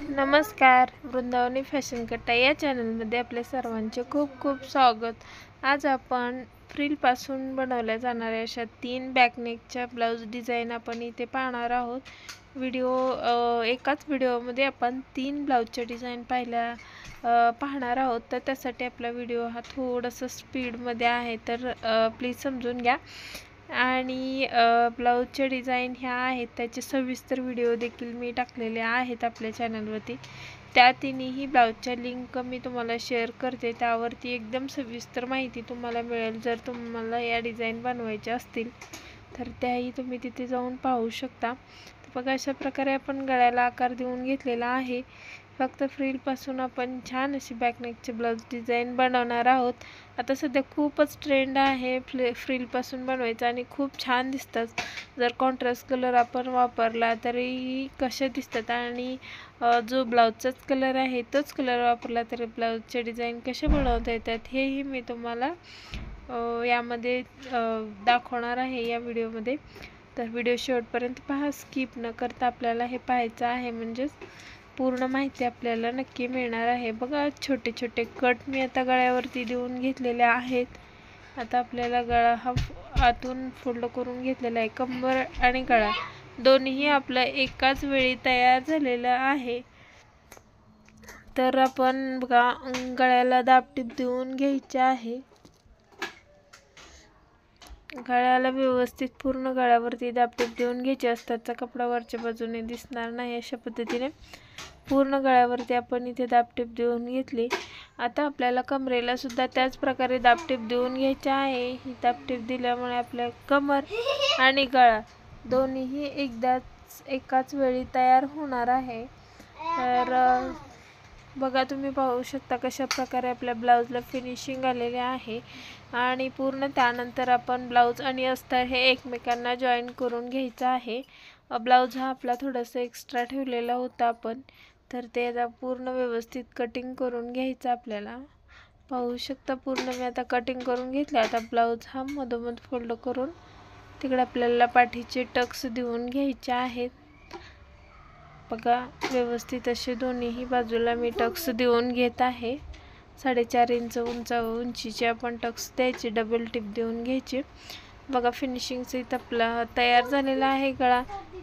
नमस्कार, वृंदावनी फॅशन कट्टा या चॅनलमध्ये आपल्या सर्वांचे खूप खूप स्वागत। आज आपण फ्रिलपासून बनवल्या जाणाऱ्या अशा 3 बॅकनेकच्या ब्लाउज डिझाईन आपण इथे पाहणार आहोत। एकाच व्हिडिओमध्ये आपण 3 ब्लाउजच्या डिझाईन पाहणार आहोत। तर त्यासाठी आपला व्हिडिओ हा थोडासा स्पीडमध्ये आहे, तर प्लीज समजून घ्या। आणि ब्लाउजचे डिझाईन ह्या आहेत, त्याचे सविस्तर व्हिडिओ देखील मी टाकलेले आहेत आपल्या चॅनलवरती। त्या तिन्ही ब्लाउजच्या लिंक मी तुम्हाला शेअर करते, त्यावरती एकदम सविस्तर माहिती तुम्हाला मिळेल। जर तुम्हाला या डिझाईन बनवायच्या असतील तर त्याही तुम्ही तिथे जाऊन पाहू शकता। तर बघा, अशा प्रकारे आपण गळ्याला आकार देऊन घेतलेला आहे। फक्त फ्रिलपासून आपण छान अशी बॅकनेकचे ब्लाउज डिझाईन बनवणार आहोत। आता सध्या खूपच ट्रेंड आहे फ्रिलपासून बनवायचा आणि खूप छान दिसतात। जर कॉन्ट्रास्ट कलर आपण वापरला तरी कसे दिसतात, आणि जो ब्लाउजचाच कलर आहे तोच कलर वापरला तरी ब्लाउजचे डिझाईन कसे बनवता येतात हेही मी तुम्हाला यामध्ये दाखवणार आहे या व्हिडिओमध्ये। तर व्हिडिओ शेवटपर्यंत पहा, स्किप न करता आपल्याला हे पाहायचं आहे, म्हणजेच पूर्ण माहिती आपल्याला नक्की मिळणार आहे। बघा, छोटे छोटे कट मी आता गळ्यावरती देऊन घेतलेले आहेत। आता आपल्याला गळा हा आतून फोल्ड करून घेतलेला आहे। कंबर आणि गळा दोन्ही आपला एकाच वेळी तयार झालेला आहे। तर आपण बघा, गळ्याला दाबटीप देऊन घ्यायचे आहे। गळ्याला व्यवस्थित पूर्ण गळ्यावरती दाबटीप देऊन घ्यायचे असतात, तर कपडा वरच्या बाजूने दिसणार नाही। अशा पद्धतीने पूर्ण गळ्यावरती आपण इथे दाबटीप देऊन घेतली। आता आपल्याला कमरेला सुद्धा त्याच प्रकारे दाबटीप देऊन घ्यायचे आहे। ही दाबटीप दिल्यामुळे आपल्या कमर आणि गळा दोन्ही एकाच वेळी तयार होणार आहे। तर बघा, तुम्ही पाहू शकता कशा प्रकारे आपल्या ब्लाउजला फिनिशिंग आलेले आहे। आणि पूर्ण त्यानंतर आपण ब्लाउज आणि अस्तर हे एकमेकांना जॉईन करून घ्यायचं आहे। ब्लाउज हा आपला थोडासा एक्स्ट्रा ठेवलेला होता आपण, तर ते आता पूर्ण व्यवस्थित कटिंग करून घ्यायचं आपल्याला। पाहू शकता, पूर्ण मी आता कटिंग करून घेतले। आता ब्लाउज हा मधोमध फोल्ड करून तिकडे आपल्याला पाठीचे टक्स देऊन घ्यायचे आहेत। बघा, व्यवस्थित असे दोन्ही बाजूला मी टक्स देऊन घेत आहे। 4.5 इंच उंचीचे आपण टक्स द्यायचे, डबल टिप देऊन घ्यायचे। बघा, फिनिशिंगचा इथं आपला तयार झालेला आहे गळा।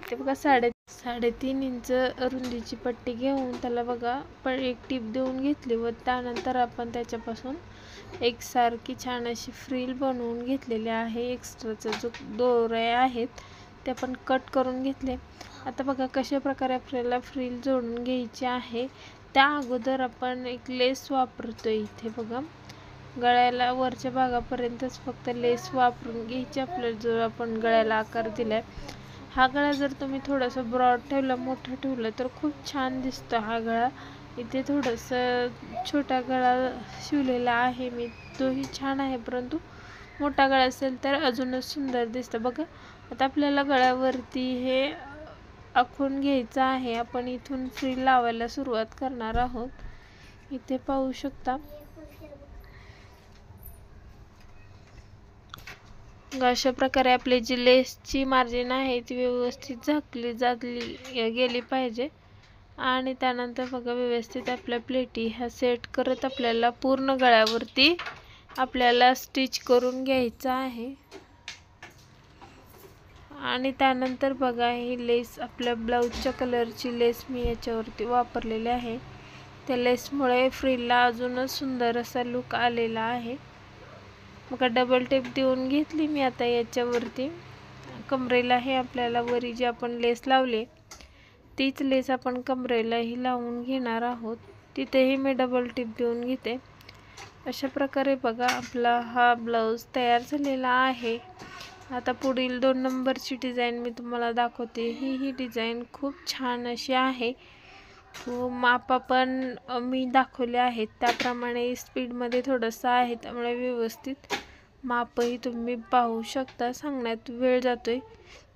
ते बघा, 3.5 इंच रुंदीची पट्टी घेऊन त्याला बघा एक टिप देऊन घेतली, व त्यानंतर आपण त्याच्यापासून एकसारखी छान अशी फ्रिल बनवून घेतलेली आहे। एक्स्ट्राचा जो दोरे आहेत ते आपण कट करून घेतले। आता बघा कशा प्रकारे आपल्याला फ्रिल जोडून घ्यायची आहे। त्या अगोदर आपण एक लेस वापरतोय इथे। बघा, गळ्याला वरच्या भागापर्यंतच फक्त लेस वापरून घ्यायची आपल्याला, जो आपण गळ्याला आकार दिलाय। हा गळा जर तुम्ही थोडासा ब्रॉड ठेवला, मोठा ठेवला तर खूप छान दिसतो हा गळा। इथे थोडासा छोटा गळा शिवलेला आहे मी, तोही छान आहे, परंतु मोठा गळा असेल तर अजूनच सुंदर दिसतं। बघा, आता आपल्याला गळ्यावरती हे आखून घ्यायचं आहे। आपण इथून फ्रिल लावायला सुरुवात करणार आहोत। इथे पाहू शकता, अशा प्रकारे आपली जी लेसची मार्जिन आहे ती व्यवस्थित झाकली गेली पाहिजे। आणि त्यानंतर बघा, व्यवस्थित आपल्या प्लेटी ह्या सेट करत आपल्याला पूर्ण गळ्यावरती आपल्याला स्टिच करून घ्यायचं आहे। आणि त्यानंतर बघा, ही लेस आपल्या ब्लाउजच्या कलरची लेस मी याच्यावरती वापरलेली आहे। त्या लेसमुळे फ्रिलला अजूनच सुंदर असा लुक आलेला आहे। बघा, डबल टेप देऊन घेतली मी आता याच्यावरती। कमरेला हे आपल्याला वरी जी आपण लेस लावली तीच लेस आपण कमरेलाही लावून घेणार आहोत, तिथेही मी डबल टिप देऊन घेते। अशा प्रकारे बघा, आपला हा ब्लाउज तयार झालेला आहे। आता पुढील 2 नंबरची डिझाईन मी तुम्हाला दाखवते। ही डिझाईन खूप छान अशी आहे। माप पण मी दाखवले आहेत त्याप्रमाणे स्पीडमध्ये थोडंसं आहे, त्यामुळे व्यवस्थित मापही तुम्ही पाहू शकता। सांगण्यात वेळ जातोय,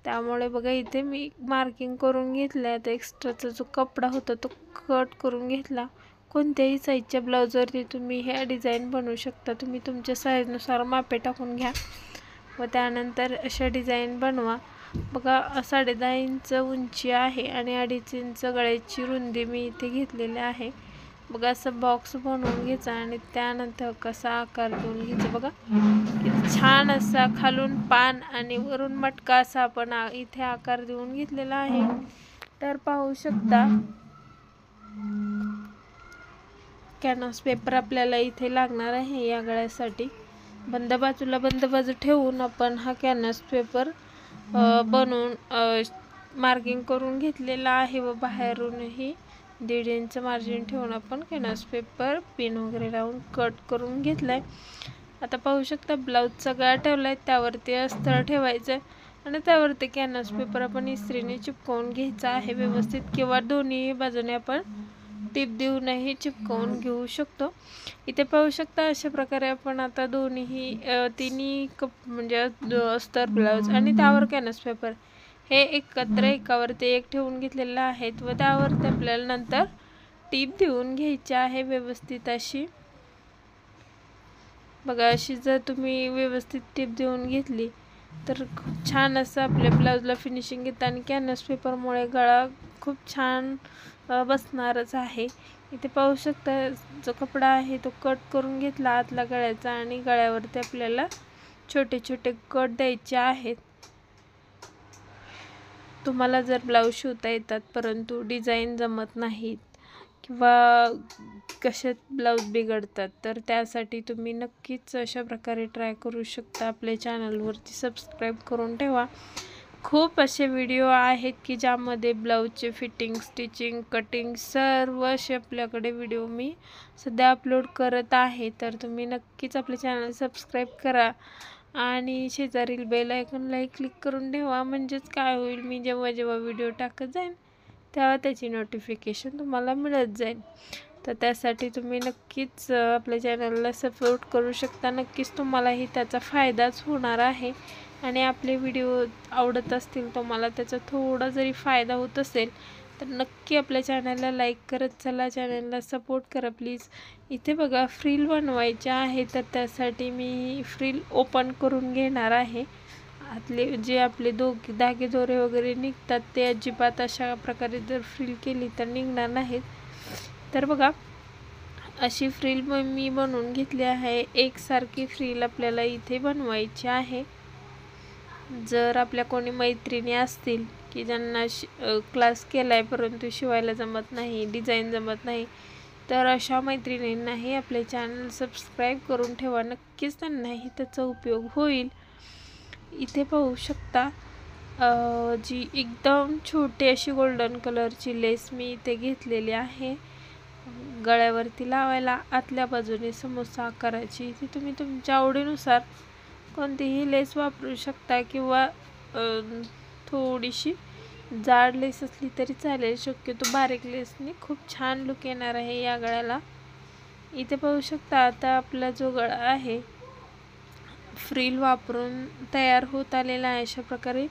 त्यामुळे बघा इथे मी मार्किंग करून घेतलं आहे। आता एक्स्ट्राचा जो कपडा होता तो कट करून घेतला। कोणत्याही साईजच्या ब्लाउजवरती तुम्ही ह्या डिझाईन बनवू शकता। तुम्ही तुमच्या साईजनुसार मापे टाकून घ्या व त्यानंतर अशा डिझाईन बनवा। बघा 10.5 इंच उंची आहे आणि 2.5 इंच गळ्याची रुंदी मी इथे घेतलेली आहे। बघा असं बॉक्स बनवून घ्यायचा आणि त्यानंतर कसा आकार देऊन घ्यायचा। बघा किती छान असा खालून पान आणि वरून मटका असा आपण इथे आकार देऊन घेतलेला आहे। तर पाहू शकता कॅनव्हास पेपर आपल्याला इथे लागणार आहे या गळ्यासाठी। बंद बाजू ठेवून आपण हा कॅनव्हास पेपर बनवून मार्किंग करून घेतलेला आहे व बाहेरूनही 1.5 इंच मार्जिन ठेवून आपण कॅनव्हास पेपर पिन वगैरे लावून कट करून घेतलाय। आता पाहू शकता ब्लाउजचा गळा ठेवलाय, त्यावरती अस्तर ठेवायचं आणि त्यावरती कॅनव्हास पेपर आपण इस्त्रीने चिपकवून घ्यायचा आहे व्यवस्थित, किंवा दोन्ही बाजूने आपण टिप देऊनही चिपकवून घेऊ शकतो। इथे पाहू शकता अशा प्रकारे आपण आता तिन्ही म्हणजे अस्तर, ब्लाउज आणि त्यावर कॅनव्हास पेपर हे एकत्र एकावरती एक ठेवून घेतलेले आहेत व त्यावरती आपल्याला नंतर टीप देऊन घ्यायची आहे व्यवस्थित अशी। बघा अशी जर तुम्ही व्यवस्थित टीप देऊन घेतली तर खूप छान असं आपल्या ब्लाउजला फिनिशिंग येतं आणि कॅनव्हास पेपरमुळे गळा खूप छान बसणारच आहे। इथे पाहू शकता जो कपडा आहे तो कट करून घेतला आतला गळ्याचा आणि गळ्यावरती आपल्याला छोटे छोटे कट द्यायचे आहेत। तुम्हाला जर ब्लाउज शिवता येतात परंतु डिझाईन जमत नाहीत किंवा कशात ब्लाउज बिघडतात तर त्यासाठी तुम्ही नक्कीच अशा प्रकारे ट्राय करू शकता। आपल्या चॅनलवरती सबस्क्राईब करून ठेवा। खूप असे व्हिडिओ आहेत की ज्यामध्ये ब्लाउजचे फिटिंग, स्टिचिंग, कटिंग सर्व असे आपल्याकडे व्हिडिओ मी सध्या अपलोड करत आहे। तर तुम्ही नक्कीच आपले चॅनल सबस्क्राईब करा आणि शेजारील बेल आयकॉनला क्लिक करून ठेवा, म्हणजेच काय होईल मी जेव्हा जेव्हा व्हिडिओ टाकत जाईन तेव्हा त्याची नोटिफिकेशन तुम्हाला मिळत जाईल। तर त्यासाठी तुम्ही नक्कीच आपल्या चॅनलला सपोर्ट करू शकता। नक्कीच तुम्हालाही त्याचा फायदाच होणार आहे आणि आपले व्हिडिओ आवडत असतील, तुम्हाला त्याचा थोडा जरी फायदा होत असेल तर नक्की आपल्या चॅनलला लाईक करत चला, चॅनलला सपोर्ट करा प्लीज। इथे बघा फ्रिल बनवायचे आहे तर त्यासाठी मी फ्रिल ओपन करून घेणार आहे। आतले जे आपले धागे दोरे वगैरे निघतात ते अजिबात अशा प्रकारे जर फ्रिल केली तर निघणार नाहीत। तर बघा अशी फ्रिल मी बनवून घेतली आहे। एकसारखी फ्रिल आपल्याला इथे बनवायची आहे। जर आपल्या कोणी मैत्रिणी असतील की ज्यांना क्लास केलाय परंतु शिवायला जमत नाही, डिझाईन जमत नाही, तर अशा मैत्रिणींनाही आपले चॅनल सबस्क्राईब करून ठेवा, नक्कीच त्यांनाही त्याचा उपयोग होईल। इथे पाहू शकता जी एकदम छोटी अशी गोल्डन कलरची लेस मी इथे घेतलेली आहे गळ्यावरती लावायला आतल्या बाजूने समोसा आकाराची। इथे तुम्ही तुमच्या आवडीनुसार कोणतीही लेस वापरू शकता किंवा थोडीशी जाड लेस असली तरी चालेल, शक्यतो बारीक लेसने खूप छान लुक येणार आहे या गळ्याला। इथे पाहू शकता आता आपला जो गळा आहे फ्रिल वापरून तयार होत आलेला आहे। अशा प्रकारे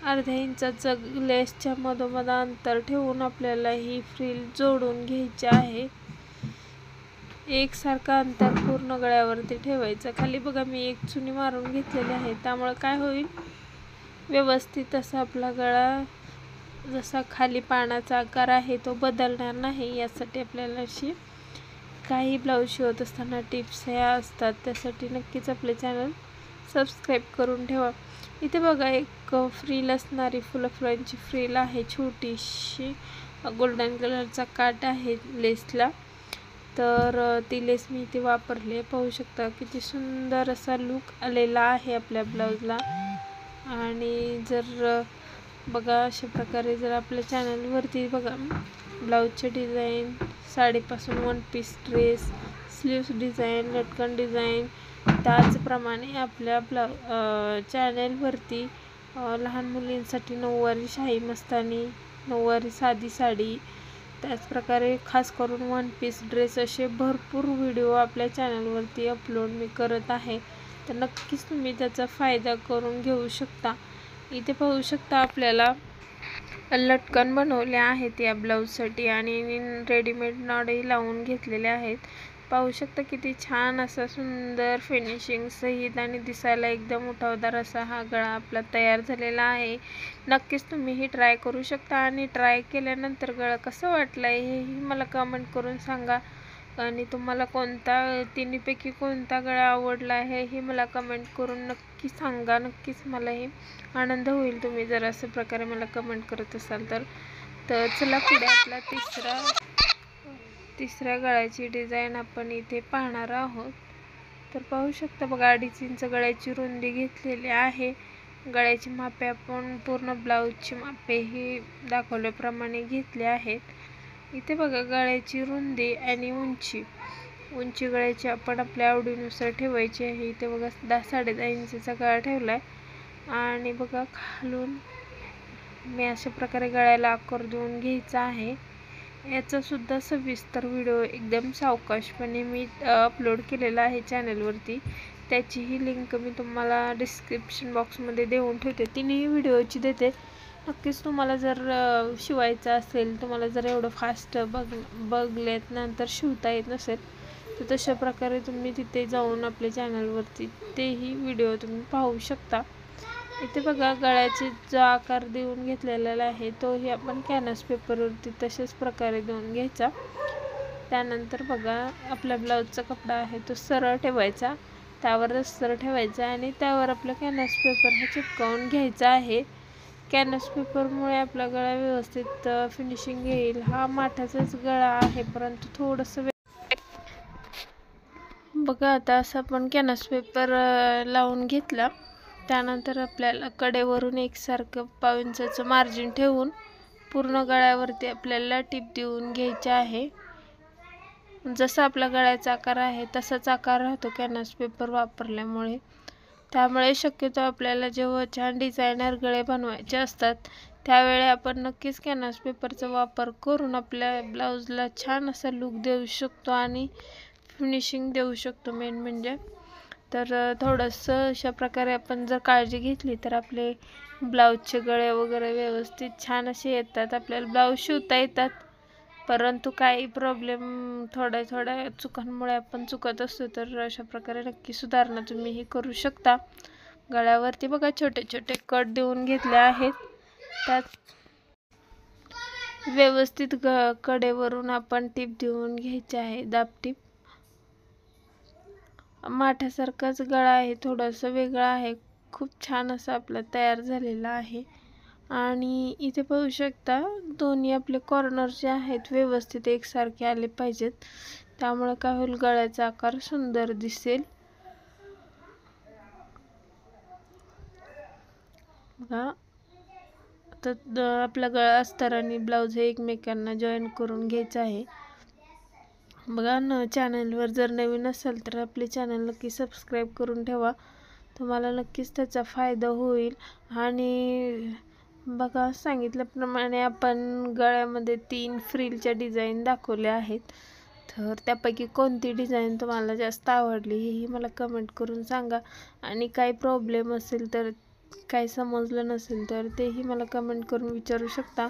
अर्ध्या इंचाचं लेसच्या मधोमध अंतर ठेवून आपल्याला ही फ्रिल जोडून घ्यायची आहे। एकसारखा अंतर पूर्ण गळ्यावरती ठेवायचं। खाली बघा मी एक चुनी मारून घेतलेली आहे, त्यामुळे काय होईल व्यवस्थित असा आपला गळा जसा खाली पानाचा आकार आहे तो बदलणार नाही। यासाठी आपल्याला अशी काही ब्लाऊज शिवत असताना टिप्स ह्या असतात, त्यासाठी नक्कीच आपले चॅनल सबस्क्राईब करून ठेवा। इथे बघा एक फ्रिल असणारी फुलांची फ्रिल आहे, छोटीशी गोल्डन कलरचा काट आहे लेसला, तर ती लेस मी इथे वापरली। पाहू शकता किती सुंदर असा लुक आलेला आहे आपल्या ब्लाऊजला। आणि जर बघा अशा प्रकारे जर आपल्या चॅनलवरती बघा ब्लाऊजचे डिझाईन, साडीपासून one piece dress, sleeves design, लटकन डिझाईन, त्याचप्रमाणे आपल्या चॅनलवरती लहान मुलींसाठी नऊवारी शाही मस्तानी, नऊवारी साधी साडी, त्याचप्रकारे खास करून वन पीस ड्रेस असे भरपूर व्हिडिओ आपल्या चॅनलवरती अपलोड मी करत आहे, तर नक्कीच तुम्ही त्याचा फायदा करून घेऊ शकता। इथे पाहू शकता आपल्याला लटकन बनवले आहेत या ब्लाऊजसाठी आणि रेडीमेड नॉडही लावून घेतलेले आहेत। पाहू शकता किती छान असा सुंदर फिनिशिंग सहित आणि दिसायला एकदम उठावदार असा हा गळा आपला तयार झालेला आहे। नक्कीच तुम्ही ही ट्राय करू शकता आणि ट्राय केल्यानंतर गळा कसं वाटलं हेही मला कमेंट करून सांगा आणि तुम्हाला कोणता तिन्हीपैकी कोणता गळा आवडला आहे हे मला कमेंट करून नक्की सांगा। नक्कीच मला हे आनंद होईल तुम्ही जर अशा प्रकारे मला कमेंट करत असाल तर। चला पुढे आपला तिसऱ्या गळ्याची डिझाइन आपण इथे पाहणार आहोत। तर पाहू शकता बघा 2.5 इंच गळ्याची रुंदी घेतलेली आहे। गळ्याची मापे आपण पूर्ण ब्लाऊजची मापे ही दाखवल्याप्रमाणे घेतले आहेत। इथे बघा गळ्याची रुंदी आणि उंची गळ्याची आपण आपल्या आवडीनुसार ठेवायची आहे। इथे बघा 10-10.5 इंचचा गळा ठेवलाय आणि बघा खालून मी अशा प्रकारे गळ्याला आकार देऊन घ्यायचा आहे। याचा सुद्धा सविस्तर व्हिडिओ एकदम सावकाशपणे मी अपलोड केलेला आहे चॅनलवरती। त्याचीही लिंक मी तुम्हाला डिस्क्रिप्शन बॉक्समध्ये देऊन ठेवते, तिन्ही व्हिडिओची देते। नक्कीच तुम्हाला जर शिवायचं असेल, तुम्हाला जर एवढं फास्ट बघल्यानंतर शिवता येत नसेल तर तशा प्रकारे तुम्ही तिथे जाऊन आपल्या चॅनलवरती तेही व्हिडिओ तुम्ही पाहू शकता। इथे बघा गळ्याचे जो आकार देऊन घेतलेला आहे तोही आपण कॅनव्हास पेपरवरती तशाच प्रकारे देऊन घ्यायचा। त्यानंतर बघा आपला ब्लाऊजचा कपडा आहे तो सरळ ठेवायचा, त्यावर अस्तर ठेवायचा आणि त्यावर आपला कॅनव्हास पेपर हा चिपकावून घ्यायचा आहे। कॅनव्हास पेपरमुळे आपला गळा व्यवस्थित फिनिशिंग येईल। हा माठाचाच गळा आहे परंतु थोडंसं बघा आता असं आपण कॅनव्हास पेपर लावून घेतला। त्यानंतर आपल्याला कडेवरून एकसारखं 1.5 इंचाचं मार्जिन ठेवून पूर्ण गळ्यावरती आपल्याला टिप देऊन घ्यायची आहे। जसा आपला गळ्याचा आकार आहे तसाच आकार राहतो कॅनव्हास पेपर वापरल्यामुळे। त्यामुळे शक्यतो आपल्याला जेव्हा छान डिझायनर गळे बनवायचे असतात त्यावेळी आपण नक्कीच कॅनव्हास पेपरचा वापर करून आपल्या ब्लाऊजला छान असा लुक देऊ शकतो आणि फिनिशिंग देऊ शकतो मेन म्हणजे। तर थोडंसं अशा प्रकारे आपण जर काळजी घेतली तर आपले ब्लाऊजचे गळे वगैरे व्यवस्थित छान असे येतात, आपल्याला ब्लाऊज शिवता येतात। परंतु काही प्रॉब्लेम थोड्या चुकांमुळे आपण चुकत असतो, तर अशा प्रकारे नक्की सुधारणा तुम्ही ही करू शकता। गळ्यावरती बघा छोटे छोटे कट देऊन घेतले आहेत, त्यात व्यवस्थित कडेवरून आपण टिप देऊन घ्यायची आहे, दाब टिप। माठासारखाच गळा आहे, थोडासा वेगळा आहे, खूप छान असा आपला तयार झालेला आहे। आणि इथे पाहू शकता दोन्ही आपले कॉर्नर जे आहेत व्यवस्थित एकसारखे आले पाहिजेत, त्यामुळे काय होईल गळ्याचा आकार सुंदर दिसेल। बघा तर आपला गळा अस्तर आणि ब्लाऊज हे एकमेकांना जॉईन करून घ्यायचं आहे। बघा चॅनलवर जर नवीन असाल तर आपले चॅनल नक्की सबस्क्राईब करून ठेवा, तुम्हाला नक्कीच त्याचा फायदा होईल। आणि बघा सांगितल्याप्रमाणे आपण गळ्यामध्ये 3 फ्रिलच्या डिझाईन दाखवल्या आहेत, तर त्यापैकी कोणती डिझाईन तुम्हाला जास्त आवडली हेही मला कमेंट करून सांगा। आणि काही प्रॉब्लेम असेल तर काही समजलं नसेल तर तेही मला कमेंट करून विचारू शकता।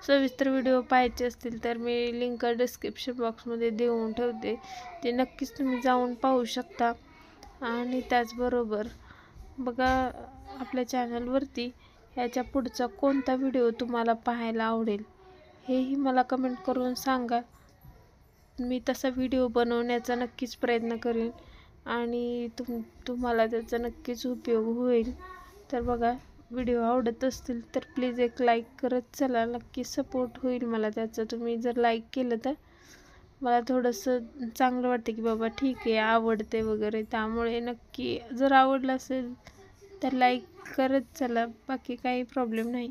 सविस्तर व्हिडिओ पाहायचे असतील तर मी लिंक डिस्क्रिप्शन बॉक्समध्ये देऊन ठेवते, ते नक्कीच तुम्ही जाऊन पाहू शकता। आणि त्याचबरोबर बघा आपल्या चॅनलवरती ह्याच्या पुढचा कोणता व्हिडिओ तुम्हाला पाहायला आवडेल हेही मला कमेंट करून सांगा, मी तसा व्हिडिओ बनवण्याचा नक्कीच प्रयत्न करेन आणि तुम्हाला त्याचा नक्कीच उपयोग होईल। तर बघा व्हिडिओ आवडत असतील तर प्लीज एक लाईक करत चला, नक्की सपोर्ट होईल मला त्याचा। तुम्ही जर लाईक केलं तर मला थोडंसं चांगलं वाटतं की बाबा ठीक आहे आवडते वगैरे, त्यामुळे नक्की जर आवडलं असेल तर लाईक करत चला, बाकी काही प्रॉब्लेम नाही।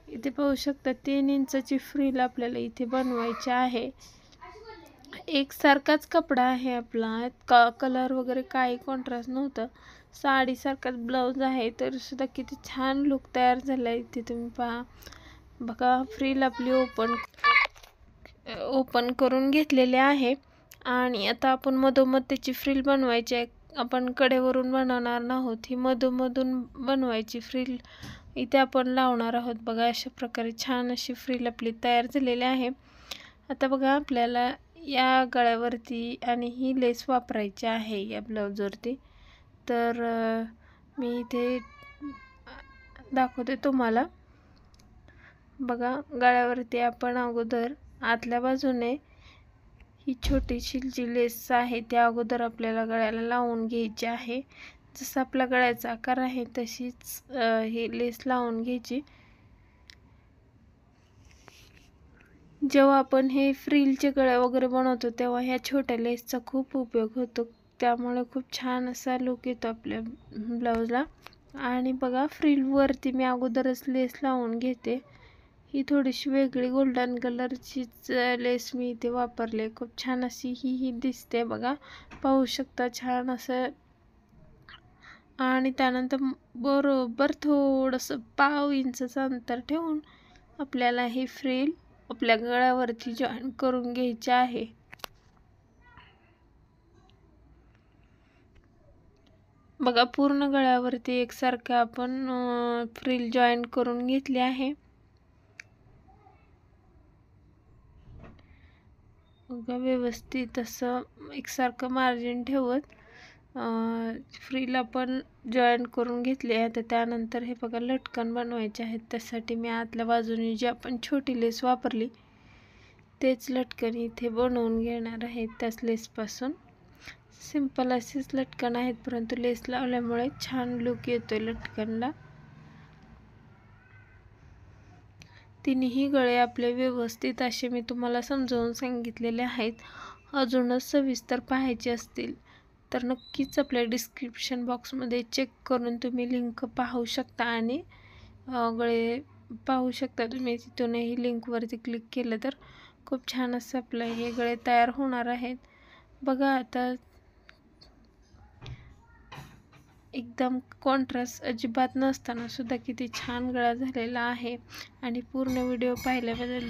इथे पाहू शकता 3 इंचाची फ्रिल आपल्याला इथे बनवायची आहे। एकसारखाच कपडा आहे आपला, कलर वगैरे काही कॉन्ट्रास्ट नव्हतं, साडीसारखाच ब्लाऊज आहे, तर सुद्धा किती छान लुक तयार झाला आहे इथे तुम्ही पहा। बघा फ्रिल आपली ओपन करून घेतलेली आहे आणि आता आपण मधोमध त्याची फ्रिल बनवायची आहे। आपण कडेवरून बनवणार नाहोत, ही मधोमधून बनवायची फ्रिल इथे आपण लावणार आहोत। बघा अशा प्रकारे छान अशी फ्रिल आपली तयार झालेली आहे। आता बघा आपल्याला या गळ्यावरती आणि ही लेस वापरायची आहे या ब्लाऊजवरती. तर मी इथे दाखवते तुम्हाला. बघा, गळ्यावरती आपण अगोदर आतल्या बाजूने ही छोटीशी जी लेस आहे त्या अगोदर आपल्याला गळ्याला लावून घ्यायची आहे. जसं आपला गळ्याचा आकार आहे तशीच ही लेस लावून घ्यायची. जेव्हा आपण हे फ्रिलचे गळे वगैरे बनवतो तेव्हा ह्या छोट्या लेसचा खूप उपयोग होतो, त्यामुळे खूप छान असा लुक येतो आपल्या ब्लाऊजला. आणि बघा, फ्रिलवरती मी अगोदरच लेस लावून घेते. ही थोडीशी वेगळी गोल्डन कलरचीच लेस मी इथे वापरले. खूप छान अशी ही दिसते बघा, पाहू शकता, छान असं. आणि त्यानंतर बरोबर थोडंसं पाव इंचचं अंतर ठेवून आपल्याला ही फ्रिल आपल्या गळ्यावरती जॉईन करून घ्यायची आहे. बघा, पूर्ण गळ्यावरती एकसारखं आपण फ्रिल जॉईन करून घेतली आहे. बघा, व्यवस्थित असं एकसारखं मार्जिन ठेवत फ्रिल आपण जॉईन करून घेतली आहे. तर त्यानंतर हे बघा, लटकन बनवायचे आहेत. त्यासाठी मी आतल्या बाजूने जी आपण छोटी लेस वापरली तेच लटकन इथे बनवून घेणार आहे. त्याच लेसपासून सिंपल असेच लटकन आहेत, परंतु लेस लावल्यामुळे छान लुक येतोय लटकनला. तिन्ही गळे आपले व्यवस्थित असे मी तुम्हाला समजावून सांगितलेले आहेत. अजूनच सविस्तर पाहायचे असतील तर नक्कीच आपल्या डिस्क्रिप्शन बॉक्समध्ये चेक करून तुम्ही लिंक पाहू शकता आणि गळे पाहू शकता. तुम्ही तिथूनही लिंकवरती क्लिक केलं तर खूप छान असं आपले हे गळे तयार होणार आहेत. बघा, आता एकदम कॉन्ट्रास्ट अजिबात नसताना सुद्धा किती छान गळा झालेला आहे. आणि पूर्ण व्हिडिओ पाहिल्याबद्दल